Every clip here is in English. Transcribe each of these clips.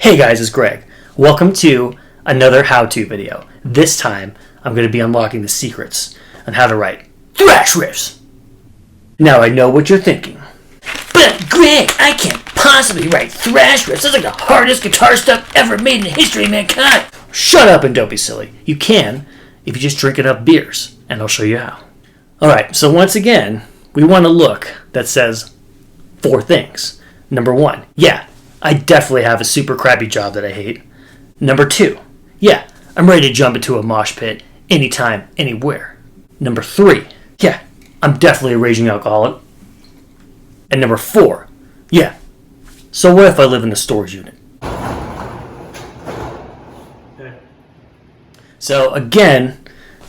Hey guys, it's Greg. Welcome to another how-to video. This time, I'm going to be unlocking the secrets on how to write thrash riffs. Now I know what you're thinking. But Greg, I can't possibly write thrash riffs. That's like the hardest guitar stuff ever made in the history of mankind. Shut up and don't be silly. You can if you just drink enough beers, and I'll show you how. Alright, so once again, we want a look that says 4 things. Number 1, yeah, I definitely have a super crappy job that I hate. Number 2, yeah, I'm ready to jump into a mosh pit anytime, anywhere. Number 3, yeah, I'm definitely a raging alcoholic. And number 4, yeah, so what if I live in the storage unit? So again,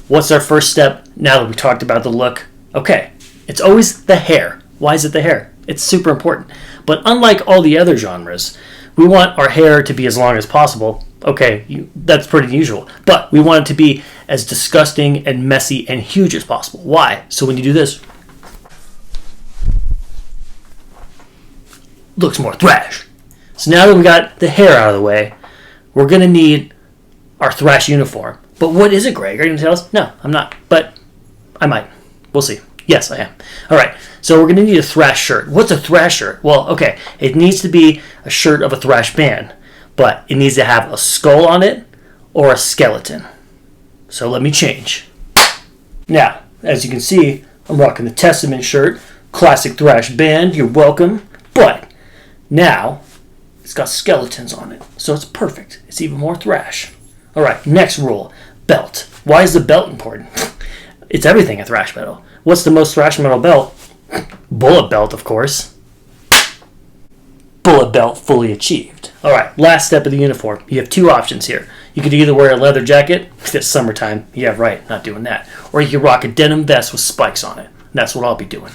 what's our first step now that we talked about the look? Okay, it's always the hair. Why is it the hair? It's super important. But unlike all the other genres, we want our hair to be as long as possible. Okay, that's pretty usual. But we want it to be as disgusting and messy and huge as possible. Why? So when you do this, looks more thrash. So now that we got the hair out of the way, we're going to need our thrash uniform. But what is it, Greg? Are you going to tell us? No, I'm not. But I might. We'll see. Yes, I am. All right, so we're going to need a thrash shirt. What's a thrash shirt? Well, okay, it needs to be a shirt of a thrash band, but it needs to have a skull on it or a skeleton. So let me change. Now, as you can see, I'm rocking the Testament shirt, classic thrash band, you're welcome. But now, it's got skeletons on it, so it's perfect. It's even more thrash. All right, next rule, belt. Why is the belt important? It's everything in thrash metal. What's the most thrash metal belt? Bullet belt, of course. Bullet belt fully achieved. All right, last step of the uniform. You have 2 options here. You could either wear a leather jacket, if it's summertime. Yeah, right, not doing that. Or you could rock a denim vest with spikes on it. That's what I'll be doing.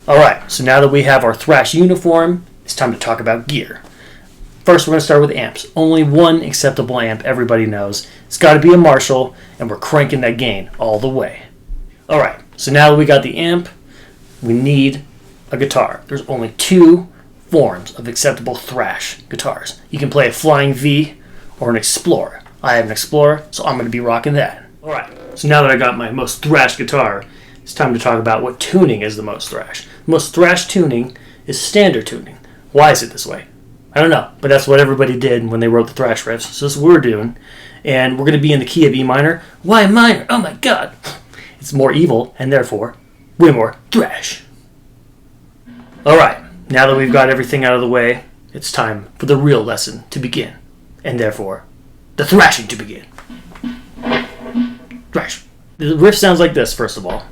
All right, so now that we have our thrash uniform, it's time to talk about gear. First, we're going to start with amps. Only one acceptable amp everybody knows. It's got to be a Marshall, and we're cranking that gain all the way. All right, so now that we got the amp, we need a guitar. There's only 2 forms of acceptable thrash guitars. You can play a Flying V or an Explorer. I have an Explorer, so I'm going to be rocking that. All right, so now that I got my most thrash guitar, it's time to talk about what tuning is the most thrash. The most thrash tuning is standard tuning. Why is it this way? I don't know, but that's what everybody did when they wrote the thrash riffs. So this is what we're doing. And we're going to be in the key of E minor. Why minor? Oh my god. It's more evil, and therefore, way more thrash. Alright, now that we've got everything out of the way, it's time for the real lesson to begin. And therefore, the thrashing to begin. Thrash. The riff sounds like this, first of all.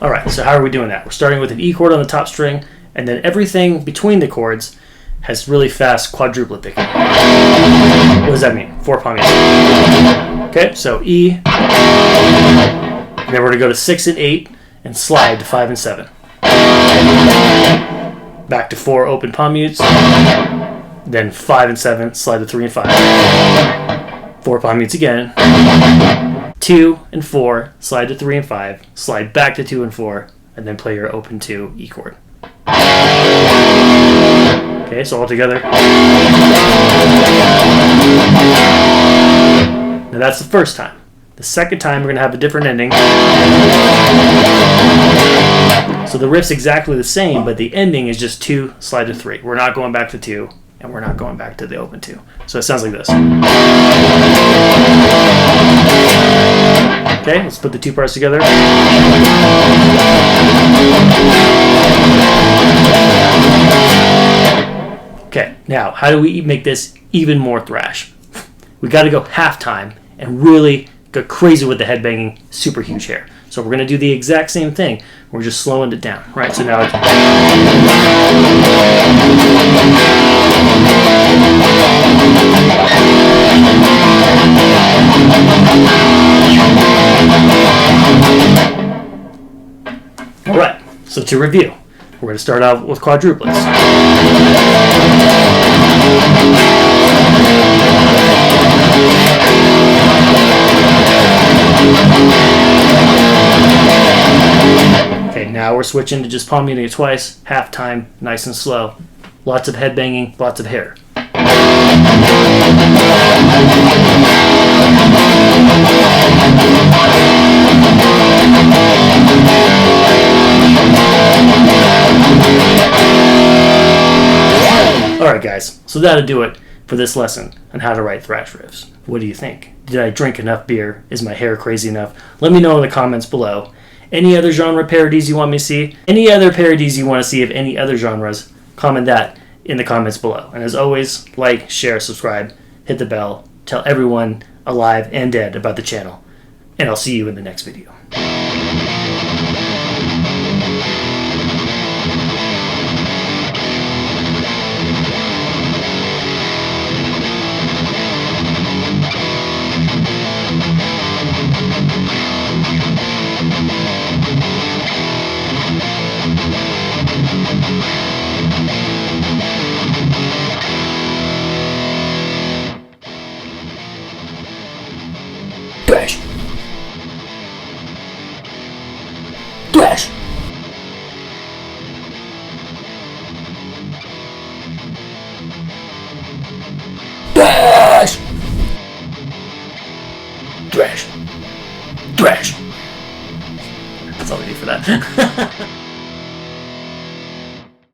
Alright, so how are we doing that? We're starting with an E chord on the top string, and then everything between the chords has really fast quadruplet picking. What does that mean? 4 palm mutes. Okay, so E, and then we're going to go to 6 and 8, and slide to 5 and 7. Back to 4 open palm mutes, then 5 and 7, slide to 3 and 5. 4 palm mutes again. 2 and 4, slide to 3 and 5, slide back to 2 and 4, and then play your open 2 E chord. Okay, so all together. Now that's the first time. The second time we're going to have a different ending. So the riff's exactly the same, but the ending is just 2, slide to 3. We're not going back to 2, and we're not going back to the open 2. So it sounds like this. Okay, let's put the 2 parts together. Okay, now how do we make this even more thrash? We got to go halftime and really go crazy with the headbanging, super huge hair. So we're going to do the exact same thing. We're just slowing it down, right? So now it's... All right, so to review, we're going to start out with quadruplets. Now we're switching to just palm muting it twice, half time, nice and slow. Lots of head banging, lots of hair. Alright guys, so that'll do it for this lesson on how to write thrash riffs. What do you think? Did I drink enough beer? Is my hair crazy enough? Let me know in the comments below. Any other genre parodies you want me to see? Any other parodies you want to see of any other genres? Comment that in the comments below. And as always, like, share, subscribe, hit the bell, tell everyone alive and dead about the channel. And I'll see you in the next video. Thrash. Thrash. Thrash. Thrash. Thrash. That's all we need for that.